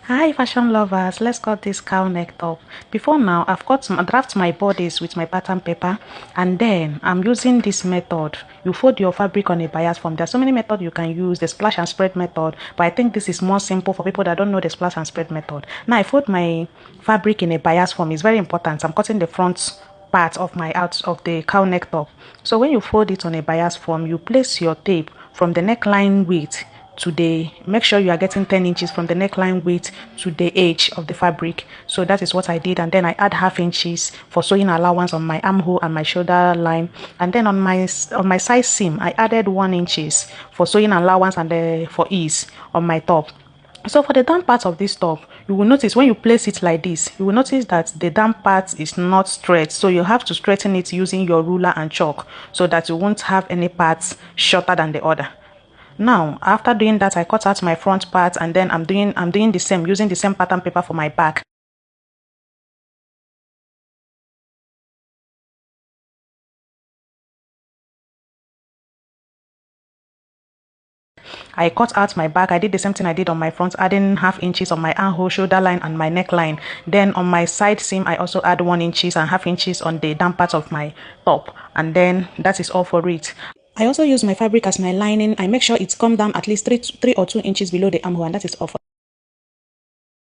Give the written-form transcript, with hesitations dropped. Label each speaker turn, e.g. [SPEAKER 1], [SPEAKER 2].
[SPEAKER 1] Hi fashion lovers, let's cut this cowl neck top. Before now, I've got some draft my bodies with my pattern paper, and then I'm using this method. You fold your fabric on a bias form. There's so many methods you can use, the splash and spread method, but I think this is more simple for people that don't know the splash and spread method. Now I fold my fabric in a bias form. It's very important. I'm cutting the front part of my out of the cowl neck top. So when you fold it on a bias form, you place your tape from the neckline width to the, make sure you are getting 10 inches from the neckline width to the edge of the fabric. So that is what I did, and then I add half inches for sewing allowance on my armhole and my shoulder line, and then on my side seam I added 1 inches for sewing allowance and for ease on my top. So for the down part of this top, you will notice when you place it like this, you will notice that the down part is not straight. So you have to straighten it using your ruler and chalk so that you won't have any parts shorter than the other. Now, after doing that, I cut out my front part, and then I'm doing the same using the same pattern paper for my back. I cut out my back. I did the same thing I did on my front, adding half inches on my armhole, shoulder line, and my neckline. Then on my side seam, I also add 1 inches and half inches on the down part of my top, and then that is all for it. I also use my fabric as my lining. I make sure it's come down at least 3 or 2 inches below the armhole, and that is all for